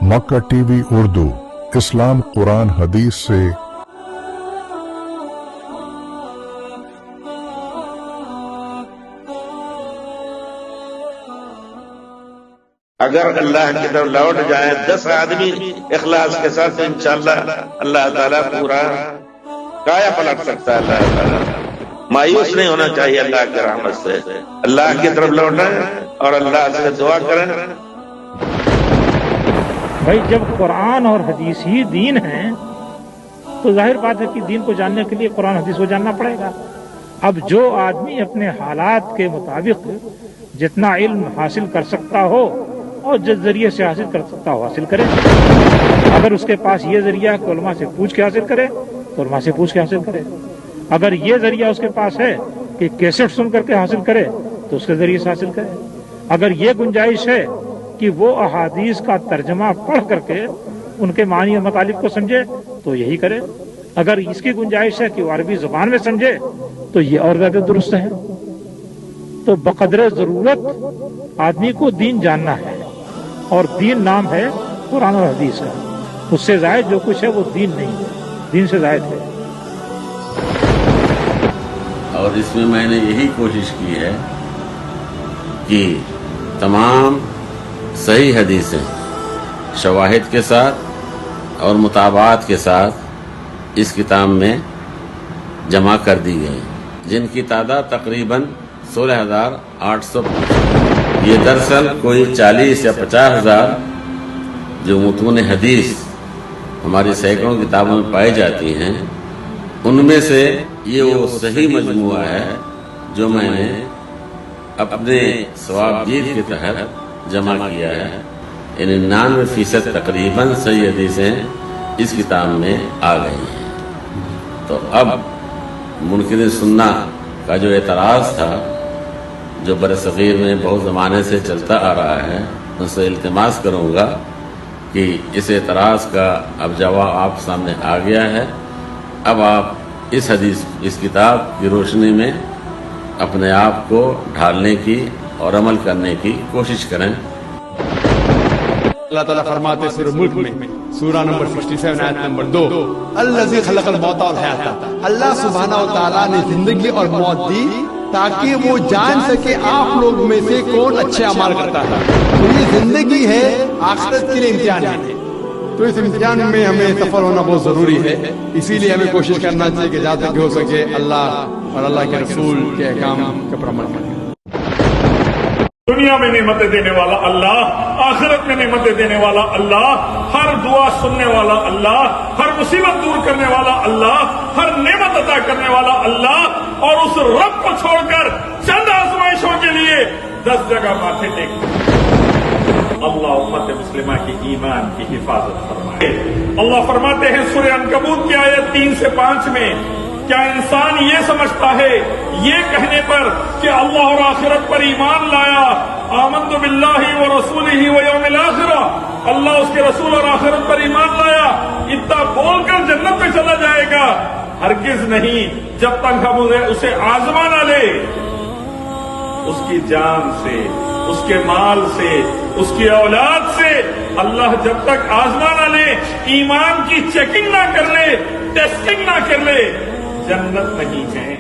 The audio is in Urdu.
مکہ ٹی وی اردو، اسلام قرآن حدیث سے اگر اللہ کی طرف لوٹ جائے 10 آدمی اخلاص کے ساتھ، انشاءاللہ اللہ تعالیٰ پورا کایا پلٹ سکتا ہے۔ اللہ تعالیٰ مایوس نہیں ہونا چاہیے اللہ کی رحمت سے، اللہ کی طرف لوٹیں اور اللہ سے دعا کریں۔ بھائی جب قرآن اور حدیث ہی دین ہیں تو ظاہر بات ہے کہ دین کو جاننے کے لیے قرآن حدیث کو جاننا پڑے گا۔ اب جو آدمی اپنے حالات کے مطابق جتنا علم حاصل کر سکتا ہو اور جس ذریعے سے حاصل کر سکتا ہو حاصل کرے۔ اگر اس کے پاس یہ ذریعہ ہے کہ علماء سے پوچھ کے حاصل کرے تو علماء سے پوچھ کے حاصل کرے۔ اگر یہ ذریعہ اس کے پاس ہے کہ کیسٹ سن کر کے حاصل کرے تو اس کے ذریعے سے حاصل کرے۔ اگر یہ گنجائش ہے کہ وہ احادیث کا ترجمہ پڑھ کر کے ان کے معنی اور مطالب کو سمجھے تو یہی کرے۔ اگر اس کی گنجائش ہے کہ وہ عربی زبان میں سمجھے تو یہ اور زیادہ درست ہے۔ تو بقدر ضرورت آدمی کو دین جاننا ہے، اور دین نام ہے قرآن اور حدیث ہے۔ اس سے زائد جو کچھ ہے وہ دین نہیں ہے، دین سے زائد ہے۔ اور اس میں نے یہی کوشش کی ہے کہ تمام صحیح حدیثیں شواہد کے ساتھ اور مطابعات کے ساتھ اس کتاب میں جمع کر دی گئی، جن کی تعداد تقریباً 16,800۔ یہ دراصل کوئی 40 یا 50,000 جو متون حدیث ہماری سینکڑوں کتابوں میں پائی جاتی ہیں، ان میں سے یہ وہ صحیح مجموعہ ہے جو میں نے اپنے ثواب جیت کے تحت جمع کیا ہے۔ یعنی 99% تقریباً صحیح حدیثیں اس کتاب میں آ گئی ہیں۔ تو اب منکر سنہ کا جو اعتراض تھا، جو برصغیر میں بہت زمانے سے چلتا آ رہا ہے، ان سے التماس کروں گا کہ اس اعتراض کا اب جواب آپ سامنے آ گیا ہے۔ اب آپ اس کتاب کی روشنی میں اپنے آپ کو ڈھالنے کی اور عمل کرنے کی کوشش کریں۔ اللہ تعالیٰ فرماتے سورہ ملک میں سورہ نمبر 67 آیت نمبر 2، الذی خلق الموت والحیات، اللہ سبحانہ و تعالیٰ نے زندگی اور موت دی تاکہ وہ جان سکے آپ لوگ میں سے کون اچھے اعمال کرتا ہے۔ تو یہ زندگی ہے، آخرت کے لیے امتحان ہے، تو اس امتحان میں ہمیں سفل ہونا بہت ضروری ہے۔ اسی لیے ہمیں کوشش کرنا چاہیے کہ جہاں تک ہو سکے اللہ اور اللہ کے رسول کے احکام کے پر عمل کریں۔ دنیا میں نعمتیں دینے والا اللہ، آخرت میں نعمتیں دینے والا اللہ، ہر دعا سننے والا اللہ، ہر مصیبت دور کرنے والا اللہ، ہر نعمت عطا کرنے والا اللہ، اور اس رب کو چھوڑ کر چند آزمائشوں کے لیے 10 جگہ ماتھے ٹیکتے۔ اللہ امت مسلمہ کی ایمان کی حفاظت فرمائے۔ اللہ فرماتے ہیں سورہ عنکبوت کی آیت 3 سے 5 میں، کیا انسان یہ سمجھتا ہے یہ کہنے پر کہ اللہ اور آخرت پر ایمان لایا، آمنت باللہ ورسولہ ویوم الآخرہ، اللہ اس کے رسول اور آخرت پر ایمان لایا، اتنا بول کر جنت میں چلا جائے گا؟ ہرگز نہیں، جب تک ہم اسے آزما نہ لے، اس کی جان سے، اس کے مال سے، اس کی اولاد سے اللہ جب تک آزما نہ لے، ایمان کی چیکنگ نہ کر لے، ٹیسٹنگ نہ کر لے، جنت نہیں ہے۔